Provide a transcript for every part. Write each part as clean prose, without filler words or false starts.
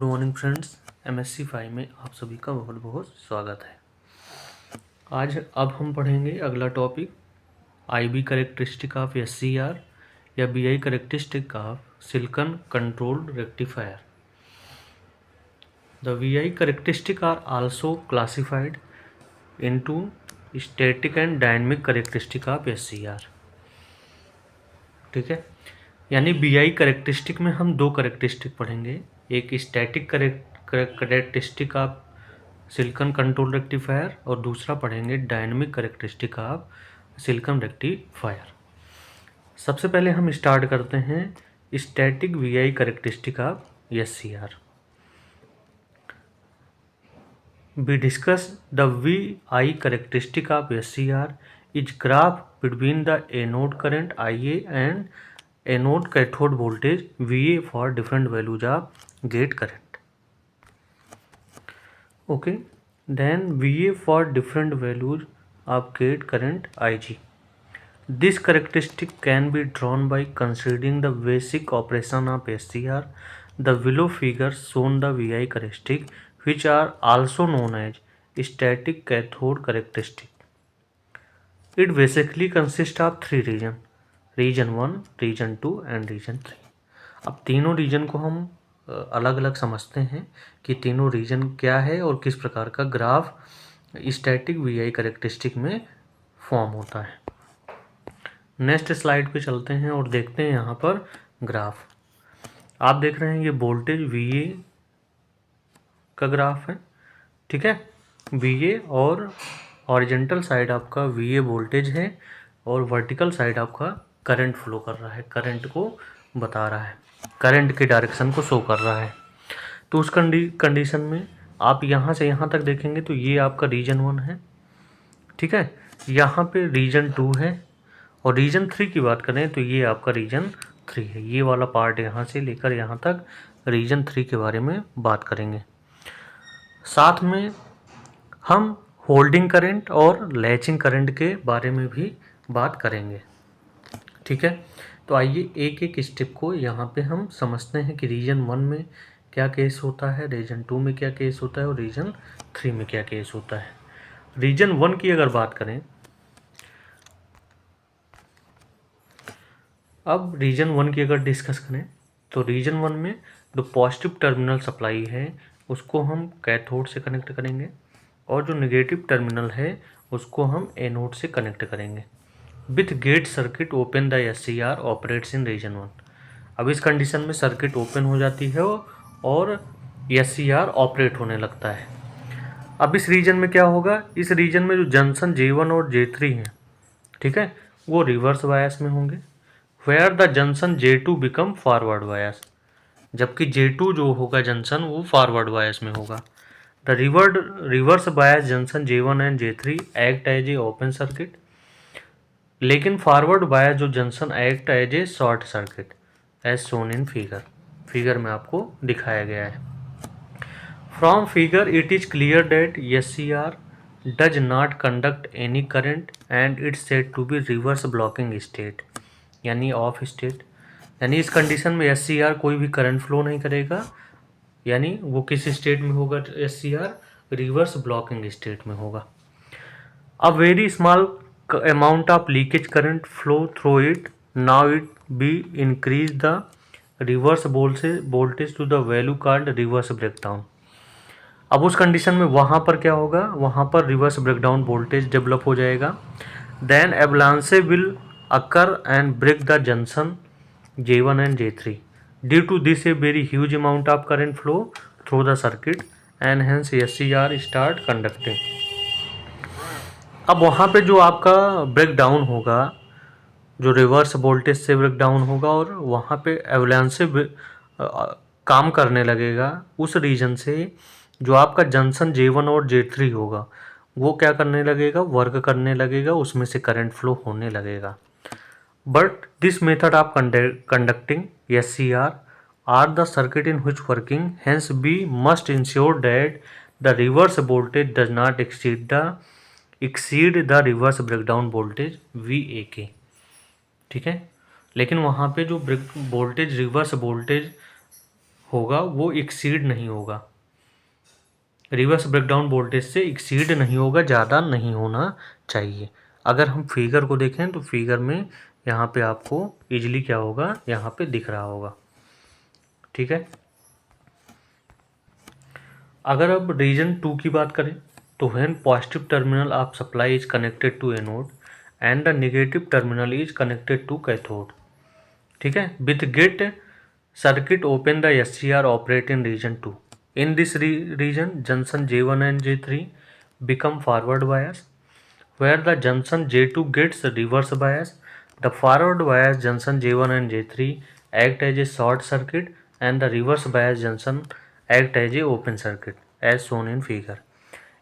Good morning friends, MSc 5 में आप सभी का बहुत बहुत स्वागत है। आज अब हम पढ़ेंगे अगला topic IB characteristic of SCR या BI characteristic of silicon controlled rectifier. The VI characteristic are also classified into static and dynamic characteristic of SCR. ठीक है, यानी बीआई करेक्टरिस्टिक में हम दो करेक्टरिस्टिक पढ़ेंगे, एक static characteristic of silicon control rectifier और दूसरा पढ़ेंगे dynamic characteristic of silicon rectifier. सबसे पहले हम स्टार्ट करते हैं static VI characteristic of SCR. We discuss the VI characteristic of SCR is graph between the anode current IA and anode cathode voltage VA for different values of gate current. Okay, then VA for different values of gate current IG. This characteristic can be drawn by considering the basic operation of SCR. The below figure shown the VI characteristic, which are also known as static cathode characteristic. It basically consists of three region: region 1, region 2 and region 3. अब तीनों reason को हम अलग अलग समझते हैं कि तीनों रीजन क्या है और किस प्रकार का ग्राफ स्टैटिक वीआई करेक्टरिस्टिक में फॉर्म होता है। नेक्स्ट स्लाइड पे चलते हैं और देखते हैं यहाँ पर ग्राफ। आप देख रहे हैं ये वोल्टेज VA का ग्राफ है। ठीक है, VA और हॉरिजॉन्टल साइड आपका VA वोल्टेज है और वर्टिकल साइड आपका करंट फ्लो कर रहा है, करंट को बता रहा है, करंट के डायरेक्शन को शो कर रहा है। तो उस कंडीशन में आप यहाँ से यहाँ तक देखेंगे तो ये आपका रीजन 1 है। ठीक है, यहाँ पे रीजन 2 है और रीजन 3 की बात करें तो ये आपका रीजन 3 है। ये वाला पार्ट यहाँ से लेकर यहाँ तक रीजन 3 के बारे में बात करेंगे। साथ में हम होल्डिंग करंट और लैचिंग करंट के बारे में भी बात करेंगे। ठीक है, तो आइए एक एक स्टेप को यहाँ पे हम समझते हैं कि रीजन 1 में क्या केस होता है, रीजन 2 में क्या केस होता है और रीजन 3 में क्या केस होता है। रीजन 1 की अगर बात करें, अब रीजन 1 की अगर डिस्कस करें तो रीजन 1 में जो पॉजिटिव टर्मिनल सप्लाई है उसको हम कैथोड से कनेक्ट करेंगे और जो नेगेटिव टर्मिनल है उसको हम एनोड से कनेक्ट करेंगे। With gate circuit open the SCR operates in region 1। अब इस कंडीशन में सर्किट ओपन हो जाती है और SCR ऑपरेट होने लगता है। अब इस रीजन में क्या होगा, इस रीजन में जो जंक्शन J1 और J3 हैं, ठीक है, वो रिवर्स बायस में होंगे। Where the junction J2 become forward bias, जबकि J2 जो होगा जंक्शन वो फॉरवर्ड बायस में होगा। The reverse bias junction J1 and J3 act as a open circuit, लेकिन फॉरवर्ड बायस जो junction act as a short circuit as shown in figure में आपको दिखाया गया है। From figure it is clear that SCR does not conduct any current and it's said to be reverse blocking state, यानी off state. यानी इस condition में SCR कोई भी करंट फ्लो नहीं करेगा, यानी वो किस स्टेट में होगा, SCR रिवर्स ब्लॉकिंग स्टेट में होगा। A very small amount of leakage current flow through it, now it be increase the reverse voltage to the value called reverse breakdown। अब उस कंडीशन में वहाँ पर क्या होगा, वहाँ पर रिवर्स ब्रेकडाउन वोल्टेज डेवलप हो जाएगा। Then avalanche will occur and break the junction J1 and J3। Due to this a very huge amount of current flow through the circuit and hence SCR start conducting. अब वहाँ पे जो आपका break down होगा, जो reverse voltage से break down होगा और वहाँ पे एवलांच से काम करने लगेगा, उस रीजन से जो आपका जंक्शन J1 और J3 होगा वो क्या करने लगेगा, वर्क करने लगेगा, उसमें से करंट फ्लो होने लगेगा। But this method of conducting SCR or the circuit in which working, hence be must ensure that the reverse voltage does not exceed the reverse breakdown voltage VAK। ठीक है, लेकिन वहाँ पे जो वोल्टेज रिवर्स वोल्टेज होगा वो exceed नहीं होगा, रिवर्स ब्रेकडाउन वोल्टेज से एक्सीड नहीं होगा, ज़्यादा नहीं होना चाहिए। अगर हम फिगर को देखें तो फिगर में यहाँ पे आपको इजीली क्या होगा, यहाँ पे दिख रहा होगा। ठीक है, अगर अब रीजन 2 की बात करें तो when positive terminal of supply is connected to anode and the negative terminal is connected to cathode. ठीक है, with gate circuit open the SCR operate in region 2। In this region junction J1 and J3 become forward bias, where the junction J2 gets reverse bias. The forward bias junction J1 and J3 act as a short circuit and the reverse bias junction act as a open circuit as shown in figure.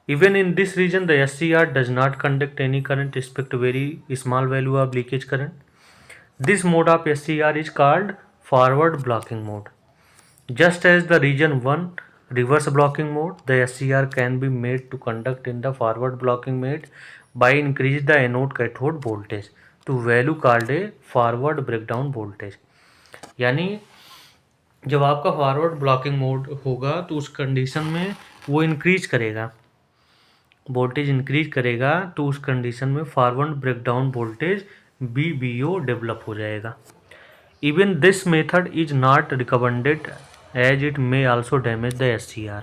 Even in this region the SCR does not conduct any current except very small value of leakage current. This mode of SCR is called forward blocking mode. Just as the region 1 reverse blocking mode, the SCR can be made to conduct in the forward blocking mode by increase the anode cathode voltage to value called a forward breakdown voltage. यानी जब आपका forward blocking mode होगा तो उस condition में वो increase करेगा, voltage increase करेगा, तो उस कंडीशन में forward breakdown voltage BBO develop हो जाएगा। Even this method is not recommended as it may also damage the SCR.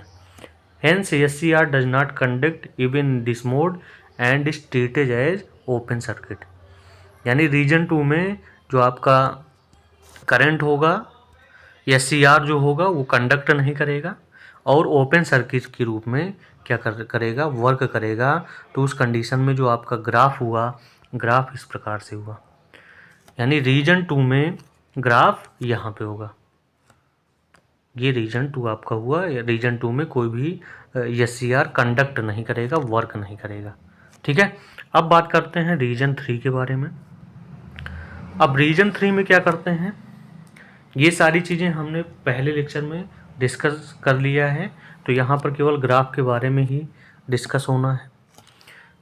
Hence SCR does not conduct even in this mode and is treated as open circuit. यानी reason 2 में जो आपका current होगा, SCR जो होगा वो conduct नहीं करेगा और ओपन सर्किट के रूप में क्या करेगा, वर्क करेगा। तो उस कंडीशन में जो आपका ग्राफ हुआ, ग्राफ इस प्रकार से हुआ, यानी रीजन 2 में ग्राफ यहाँ पे होगा। ये रीजन 2 आपका हुआ। रीजन 2 में कोई भी SCR कंडक्ट नहीं करेगा, वर्क नहीं करेगा। ठीक है, अब बात करते हैं रीजन 3 के बारे में। अब रीजन 3 में क्या करते हैं, ये सारी चीज़ें हमने पहले लेक्चर में डिस्कस कर लिया है, तो यहाँ पर केवल ग्राफ के बारे में ही डिस्कस होना है।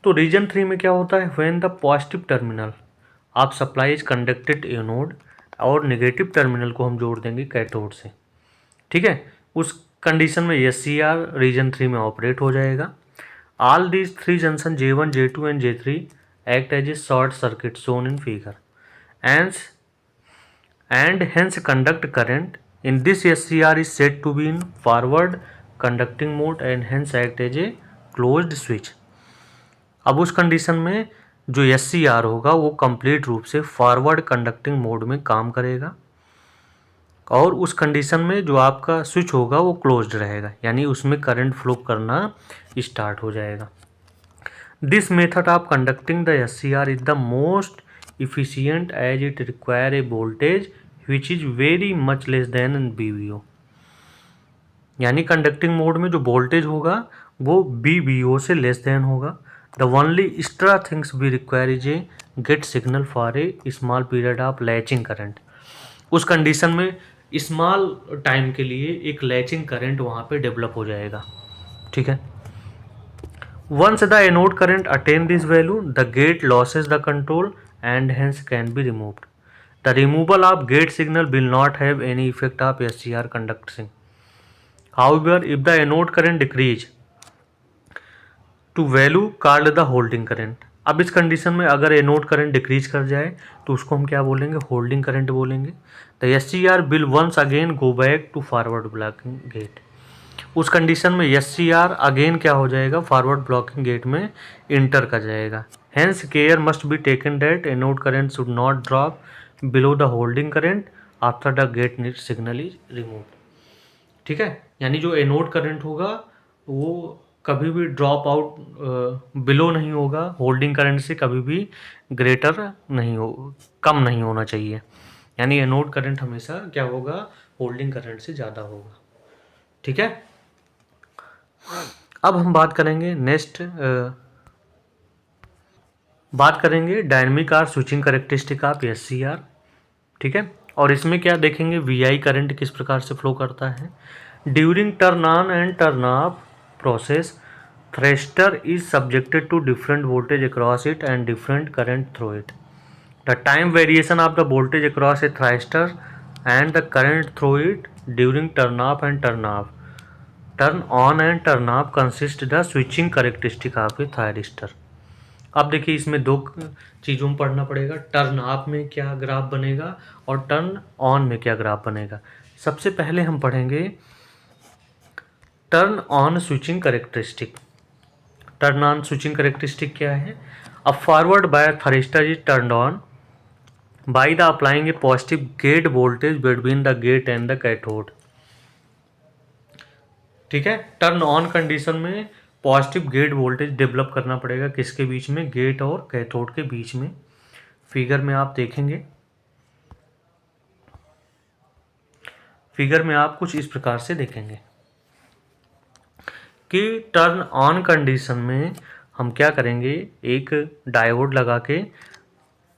तो रीजन 3 में क्या होता है, when the positive terminal of supply is conducted anode, और नेगेटिव टर्मिनल को हम जोड़ देंगे कैथोड से। ठीक है, उस कंडीशन में SCR रीजन 3 में ऑपरेट हो जाएगा। All these 3 junction J1, J2 and J3 act as a short circuit shown in figure and hence conduct current. In this SCR is said to be in forward conducting mode and hence act as a closed switch. अब उस condition में जो SCR होगा वो complete रूप से forward conducting mode में काम करेगा और उस कंडीशन में जो आपका स्विच होगा वो क्लोज्ड रहेगा, यानी उसमें करंट फ्लो करना स्टार्ट हो जाएगा। This method of conducting the SCR is the most efficient as it require a voltage which is very much less than BBO। यानी कंडक्टिंग मोड में जो वोल्टेज होगा वो BBO से लेस देन होगा। The only extra things we require is a gate signal for a small period of latching current. उस condition में small time के लिए एक लैचिंग करंट वहाँ पे डेवलप हो जाएगा। ठीक है, once the anode current attain this value the gate losses the control and hence can be removed. The removal of gate signal will not have any effect of SCR conducting. However, if the anode current decrease to value called the holding current, अब इस condition में अगर anode current decrease कर जाए तो उसको हम क्या बोलेंगे, होल्डिंग करंट बोलेंगे। The SCR will once again go back to forward blocking gate। उस कंडीशन में SCR अगेन क्या हो जाएगा, फॉरवर्ड ब्लॉकिंग गेट में इंटर कर जाएगा। Hence care must be taken that anode current should not drop below the holding current after the gate signal is removed। ठीक है, यानी जो एनोड करंट होगा वो कभी भी ड्रॉप आउट बिलो नहीं होगा, होल्डिंग करंट से कभी भी ग्रेटर नहीं हो, कम नहीं होना चाहिए। यानी एनोड करंट हमेशा क्या होगा, होल्डिंग करंट से ज़्यादा होगा। ठीक है, अब हम बात करेंगे नेक्स्ट बात करेंगे डायनेमिक और स्विचिंग कैरेक्टरिस्टिक ऑफ SCR। ठीक है, और इसमें क्या देखेंगे, VI करंट किस प्रकार से फ्लो करता है। During turn on and turn off process thruster is subjected to different voltage across it and different current through it. The time variation of the voltage across a thruster and the current through it during turn off and turn off, turn on and turn off consist the switching characteristic of a thyristor. अब देखिए इसमें दो चीज़ों में पढ़ना पड़ेगा, turn off में क्या ग्राफ बनेगा और टर्न ऑन में क्या ग्राफ बनेगा। सबसे पहले हम पढ़ेंगे turn on switching characteristic. Turn on switching characteristic क्या है? अ फॉरवर्ड बायर thyristor is turn on by the applying a positive gate voltage between the gate and the cathode. ठीक है, टर्न ऑन कंडीशन में पॉजिटिव गेट वोल्टेज डेवलप करना पड़ेगा, किसके बीच में? गेट और कैथोड के बीच में। फिगर में आप देखेंगे, फिगर में आप कुछ इस प्रकार से देखेंगे कि टर्न ऑन कंडीशन में हम क्या करेंगे, एक डायोड लगा के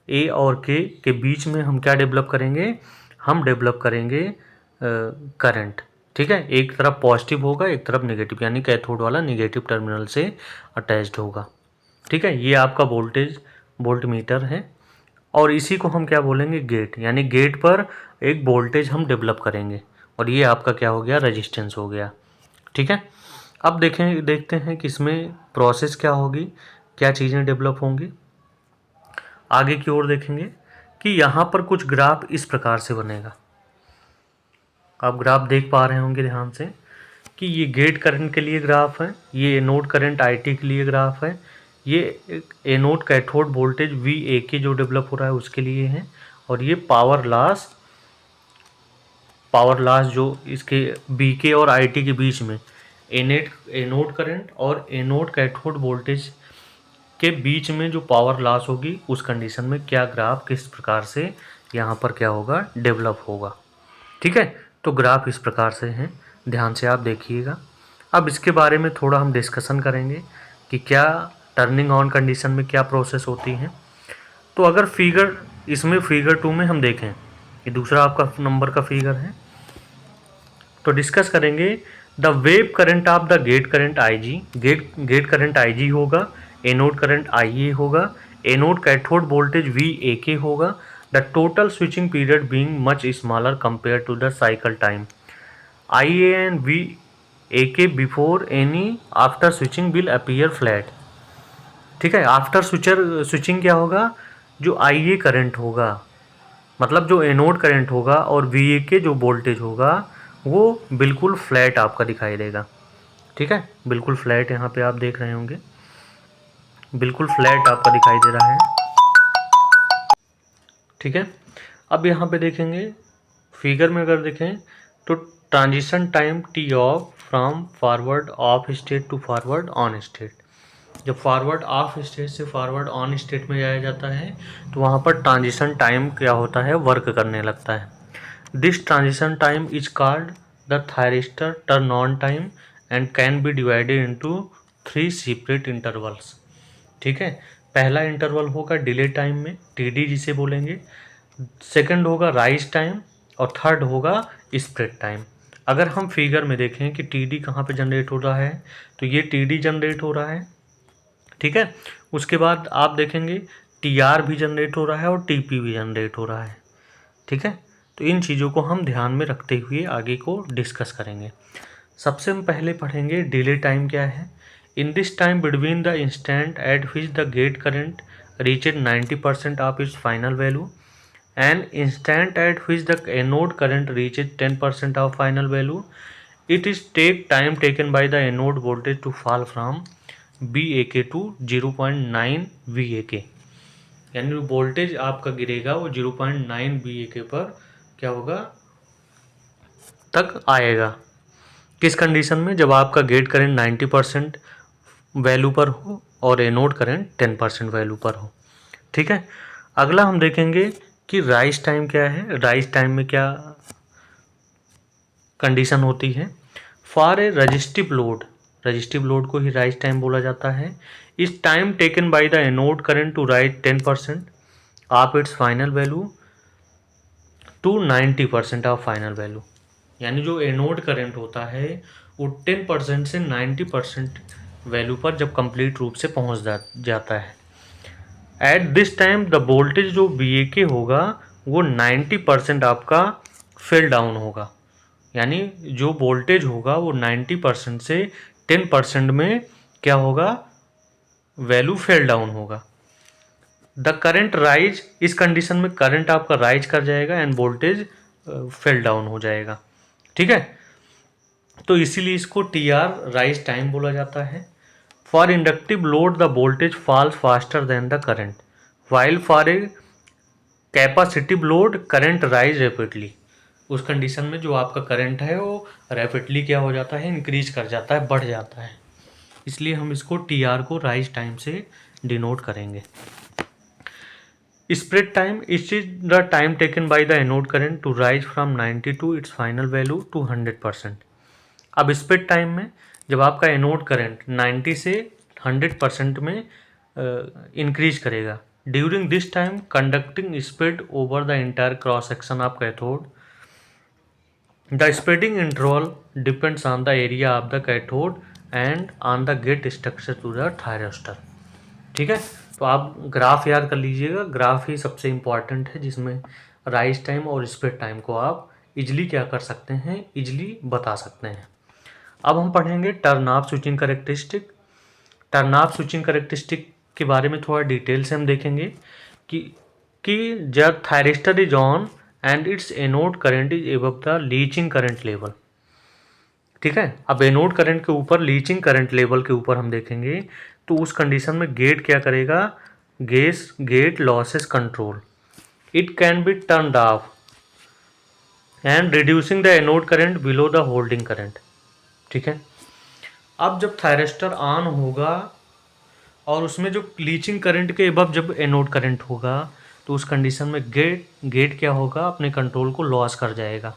ए और के बीच में हम क्या डेवलप करेंगे, हम डेवलप करेंगे करंट। ठीक है, एक तरफ पॉजिटिव होगा एक तरफ नेगेटिव, यानी कैथोड वाला नेगेटिव टर्मिनल से अटैच्ड होगा। ठीक है, ये आपका वोल्टेज वोल्ट मीटर है और इसी को हम क्या बोलेंगे, गेट, यानी गेट पर एक वोल्टेज हम डेवलप करेंगे और ये आपका क्या हो गया, रेजिस्टेंस हो गया। ठीक है, अब देखते हैं कि इसमें प्रोसेस क्या होगी, क्या चीज़ें डेवलप होंगी। आगे की ओर देखेंगे कि यहाँ पर कुछ ग्राफ इस प्रकार से बनेगा। आप ग्राफ देख पा रहे होंगे ध्यान से कि ये गेट करंट के लिए ग्राफ है, ये एनोड करंट आईटी के लिए ग्राफ है, ये anode cathode voltage V A के जो डेवलप हो रहा है उसके लिए है, और ये पावर लॉस जो इसके बी के और आई टी के बीच में एनोड करंट और एनोड कैथोड वोल्टेज के बीच में जो पावर लॉस होगी उस कंडीशन में क्या ग्राफ किस प्रकार से यहाँ पर क्या होगा, डेवलप होगा। ठीक है, तो ग्राफ इस प्रकार से हैं, ध्यान से आप देखिएगा। अब इसके बारे में थोड़ा हम डिस्कशन करेंगे कि क्या टर्निंग ऑन कंडीशन में क्या प्रोसेस होती है। तो अगर फिगर इसमें फिगर 2 में हम देखें, ये दूसरा आपका नंबर का फिगर है, तो डिस्कस करेंगे the wave current of the gate current I G. Gate current I G होगा, एनोड करंट आई ए होगा, anode cathode voltage V A K होगा, the total switching period being much smaller compare to the cycle time. I A and V A K before any after switching will appear flat. ठीक है, after switching क्या होगा, जो आई ए current होगा, मतलब जो anode current होगा और वी ए के जो वोल्टेज होगा वो बिल्कुल फ्लैट आपका दिखाई देगा। ठीक है, बिल्कुल फ्लैट यहाँ पे आप देख रहे होंगे, बिल्कुल फ्लैट आपका दिखाई दे रहा है। ठीक है, अब यहाँ पे देखेंगे फिगर में, अगर देखें तो transition time T off from forward off state to forward on state. जब फॉरवर्ड ऑफ स्टेट से फॉरवर्ड ऑन स्टेट में जाया जाता है तो वहाँ पर ट्रांजिशन टाइम क्या होता है, वर्क करने लगता है। This transition time is called the thyristor turn on time and can be divided into 3 separate intervals. ठीक है, पहला इंटरवल होगा डिले टाइम में, टीडी जिसे बोलेंगे, सेकंड होगा राइज टाइम और थर्ड होगा स्प्रेड टाइम। अगर हम फिगर में देखें कि टीडी कहाँ पे जनरेट हो रहा है, तो ये टीडी जनरेट हो रहा है। ठीक है, उसके बाद आप देखेंगे टीआर भी जनरेट हो रहा है और टीपी भी जनरेट हो रहा है। ठीक है, तो इन चीज़ों को हम ध्यान में रखते हुए आगे को डिस्कस करेंगे। सबसे हम पहले पढ़ेंगे डिले टाइम क्या है। In this time between the instant at which the gate current reached 90% of its final value and instant at which the anode current reached 10% of final value, it is take time taken by the anode voltage to fall from B A K to 0.9 we A के, यानी voltage आपका गिरेगा वो 0.9 we A के पर क्या होगा, तक आएगा। किस कंडीशन में, जब आपका गेट करंट 90% वैल्यू पर हो और एनोड करंट 10% वैल्यू पर हो। ठीक है, अगला हम देखेंगे कि राइज टाइम क्या है। राइज टाइम में क्या कंडीशन होती है। फॉर ए रजिस्टिव लोड को ही राइज टाइम बोला जाता है। इस time taken by the anode current to rise 10% of its final value to 90% of final value, यानी जो एनोड करंट होता है वो 10% से 90% वैल्यू पर जब कंप्लीट रूप से पहुंच जाता है। At this time the voltage जो बी ए के होगा वो 90% आपका फिल डाउन होगा। यानी जो वोल्टेज होगा वो 90% से 10% में क्या होगा, वैल्यू फेल डाउन होगा। द करंट राइज, इस कंडीशन में करंट आपका राइज कर जाएगा एंड वोल्टेज फेल डाउन हो जाएगा। ठीक है, तो इसीलिए इसको टी आर राइज टाइम बोला जाता है। For inductive load the voltage falls faster than the current, while for a capacitive load current rise rapidly. उस कंडीशन में जो आपका करंट है वो रैपिडली क्या हो जाता है, इंक्रीज कर जाता है, बढ़ जाता है। इसलिए हम इसको टी आर को राइज टाइम से डिनोट करेंगे। Spread time, it is the time taken by the anode current to rise from 90 to its final value to 100%। अब स्प्रेड टाइम में जब आपका एनोड करंट 90 से 100% में इंक्रीज करेगा, during this time conducting spread over the entire cross section of cathode, the spreading interval depends on the area of the cathode and on the gate structure to the thyristor. ठीक है, तो आप graph याद कर लीजिएगा, graph ही सबसे important है जिसमें राइज टाइम और स्प्रेड टाइम को आप इजली क्या कर सकते हैं, इजली बता सकते हैं। अब हम पढ़ेंगे turn off switching characteristic. Turn off switching characteristic के बारे में थोड़ा डिटेल से हम देखेंगे कि जब thyristor is on and it's anode current is above the leaching current level. ठीक है, अब एनोड करंट के ऊपर लीचिंग करंट लेवल के ऊपर हम देखेंगे, तो उस कंडीशन में गेट क्या करेगा, gate losses control, it can be turned off and reducing the anode current below the holding current. ठीक है, अब जब थायरिस्टर ऑन होगा और उसमें जो लीचिंग करंट के अबव जब एनोड करंट होगा, तो उस कंडीशन में गेट क्या होगा, अपने कंट्रोल को लॉस कर जाएगा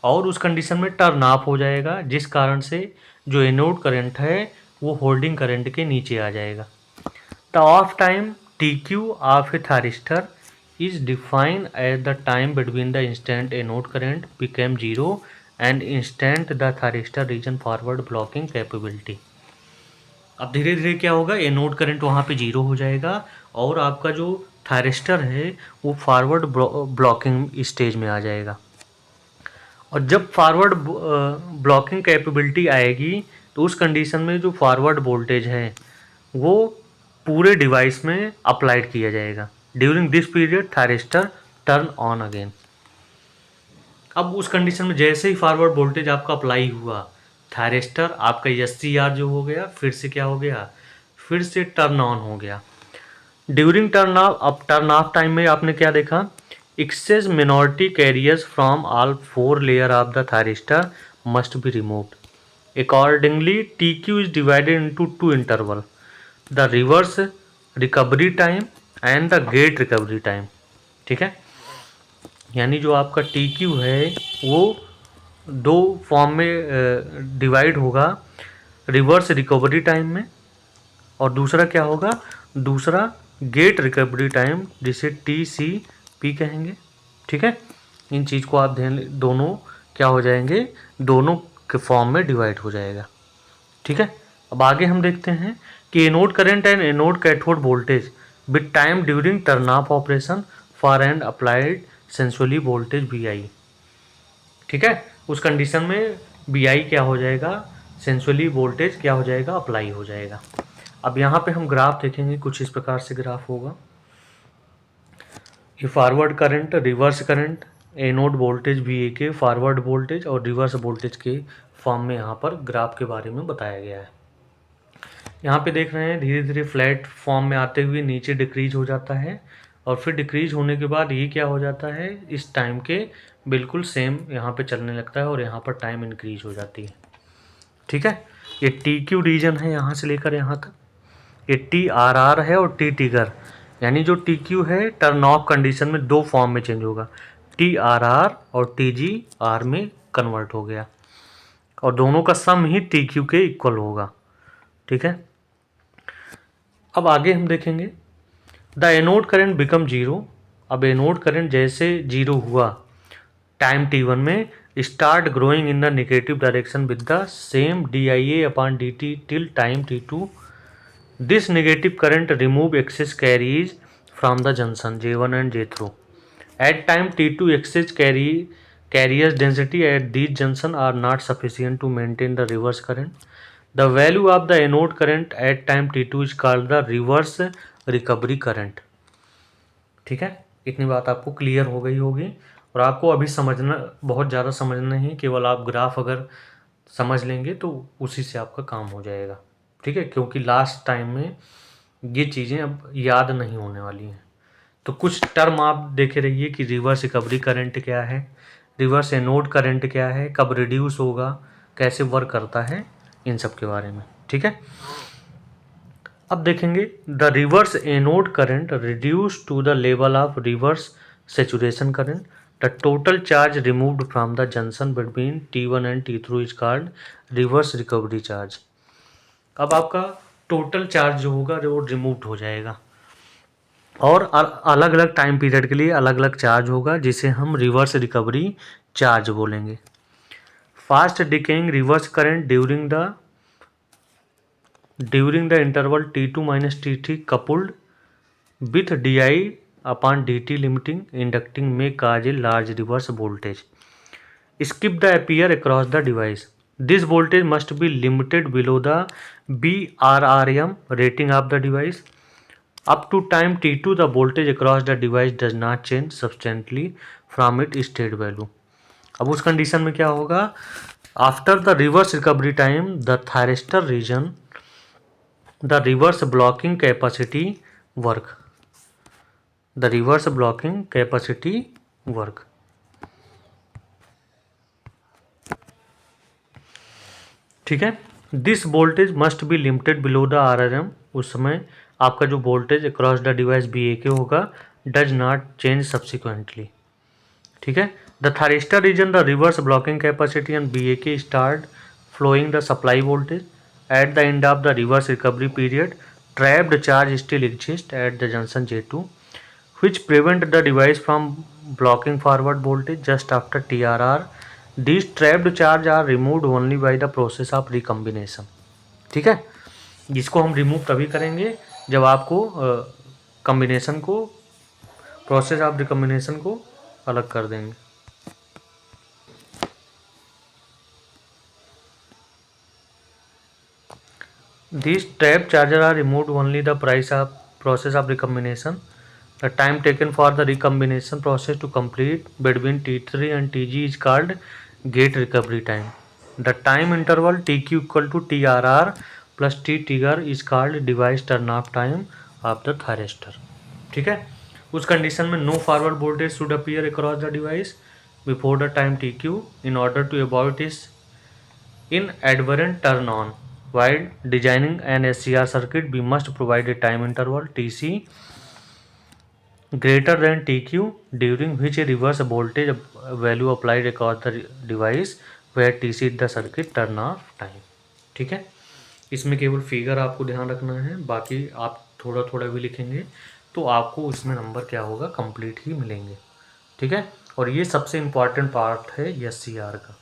और उस कंडीशन में टर्न ऑफ हो जाएगा, जिस कारण से जो एनोड करंट है वो होल्डिंग करंट के नीचे आ जाएगा। The off time T Q of a thyristor is defined as the time between the instant anode current became zero and instant the thyristor regain forward blocking capability. अब धीरे धीरे क्या होगा, एनोड करंट वहाँ पे जीरो हो जाएगा और आपका जो थायरिस्टर है वो फॉरवर्ड ब्लॉकिंग स्टेज में आ जाएगा। और जब फॉरवर्ड ब्लॉकिंग कैपेबिलिटी आएगी, तो उस कंडीशन में जो फॉरवर्ड वोल्टेज है वो पूरे डिवाइस में अप्लाइड किया जाएगा। During this period thyristor turn on again. अब उस कंडीशन में जैसे ही फॉरवर्ड वोल्टेज आपका अप्लाई हुआ, थायरिस्टर आपका SCR जो हो गया फिर से क्या हो गया, फिर से टर्न ऑन हो गया। ड्यूरिंग टर्न ऑफ, अब टर्न ऑफ टाइम में आपने क्या देखा, excess minority carriers from all four layer of the thyristor must be removed. Accordingly, TQ is divided into two interval, the reverse recovery time and the gate recovery time। ठीक है, यानी जो आपका TQ है वो दो फॉर्म में divide होगा, रिवर्स रिकवरी टाइम में, और दूसरा क्या होगा, दूसरा गेट रिकवरी टाइम जिसे TCP कहेंगे। ठीक है, इन चीज़ को आप ध्यान, दोनों क्या हो जाएंगे, दोनों के फॉर्म में डिवाइड हो जाएगा। ठीक है, अब आगे हम देखते हैं कि anode current and anode cathode voltage with time during turn off operation for and applied sinusoidally voltage VI। ठीक है, उस कंडीशन में VI क्या हो जाएगा, सेंसुअली वोल्टेज क्या हो जाएगा, अप्लाई हो जाएगा। अब यहाँ पे हम ग्राफ देखेंगे, कुछ इस प्रकार से ग्राफ होगा। ये forward current, reverse current, anode voltage VA के फॉरवर्ड वोल्टेज और रिवर्स वोल्टेज के फॉर्म में यहाँ पर ग्राफ के बारे में बताया गया है। यहाँ पे देख रहे हैं धीरे धीरे फ्लैट फॉर्म में आते हुए नीचे डिक्रीज हो जाता है और फिर डिक्रीज होने के बाद ये क्या हो जाता है, इस टाइम के बिल्कुल सेम यहाँ पे चलने लगता है और यहाँ पर टाइम इंक्रीज हो जाती है। ठीक है, ये TQ रीजन है यहाँ से लेकर यहाँ तक, ये TRR है और T ट्रिगर, यानी जो TQ है टर्न ऑफ कंडीशन में दो फॉर्म में चेंज होगा, TRR और TGR में कन्वर्ट हो गया और दोनों का सम ही TQ के इक्वल होगा। ठीक है, अब आगे हम देखेंगे the anode current become zero. अब एनोड करंट जैसे जीरो हुआ टाइम T1 में, start growing in the negative direction with the same DIA/dt till time T2। This negative current remove excess carriers from the junction J1 and J3। At time T2 excess carry carriers density at these junction are not sufficient to maintain the reverse current. The value of the anode current at time t2 is called the reverse recovery current. ठीक है, इतनी बात आपको clear हो गई होगी और आपको अभी समझना, बहुत ज़्यादा समझना नहीं, केवल आप ग्राफ अगर समझ लेंगे तो उसी से आपका काम हो जाएगा। ठीक है, क्योंकि लास्ट टाइम में ये चीज़ें अब याद नहीं होने वाली हैं। तो कुछ टर्म आप देखे रहिए कि रिवर्स रिकवरी करंट क्या है, रिवर्स एनोड करंट क्या है, कब रिड्यूस होगा, कैसे वर्क करता है, इन सब के बारे में। ठीक है, अब देखेंगे the reverse anode current reduce to the level of reverse saturation current, the total charge removed from the junction between T1 and T3 is called reverse recovery charge. अब आपका टोटल चार्ज जो होगा वो रिमूव्ड हो जाएगा और अलग अलग टाइम पीरियड के लिए अलग अलग चार्ज होगा, जिसे हम रिवर्स रिकवरी चार्ज बोलेंगे। Fast decaying reverse current during the interval T2 minus T3 coupled with di upon dt limiting inducting may cause a large reverse voltage. Skip the appear across the device. This voltage must be limited below the VRRM rating of the device. Up to time T2 the voltage across the device does not change substantially from its state value. अब उस condition में क्या होगा, after the reverse recovery time the thyristor regain the reverse blocking capacity work, the reverse blocking capacity work। ठीक है, this voltage must be limited below the RRM। उस समय आपका जो voltage across the device BAK होगा does not change subsequently. ठीक है, the thyristor regain the reverse blocking capacity and BAK start flowing the supply voltage. At the end of the reverse recovery period, trapped charge still exists at the junction J2, which prevent the device from blocking forward voltage just after TRR. These trapped charge are removed only by the process of recombination। ठीक है, जिसको हम remove तभी करेंगे जब आपको combination को, process of recombination को अलग कर देंगे। These trap charges are removed only the process of recombination. The time taken for the recombination process to complete between T3 and TG is called gate recovery time. The time interval TQ equal to TRR plus T trigger is called device turn off time of the thyristor। ठीक है, उस condition में no forward voltage should appear across the device before the time TQ in order to avoid its inadvertent turn on। While designing an SCR circuit, we must provide a time interval TC greater than TQ during which a reverse voltage value applied across the device where TC is the circuit turn off time। ठीक है, इसमें केवल figure आपको ध्यान रखना है, बाकी आप थोड़ा थोड़ा भी लिखेंगे तो आपको इसमें नंबर क्या होगा, कंप्लीट ही मिलेंगे। ठीक है, और ये सबसे इम्पॉर्टेंट पार्ट है SCR का।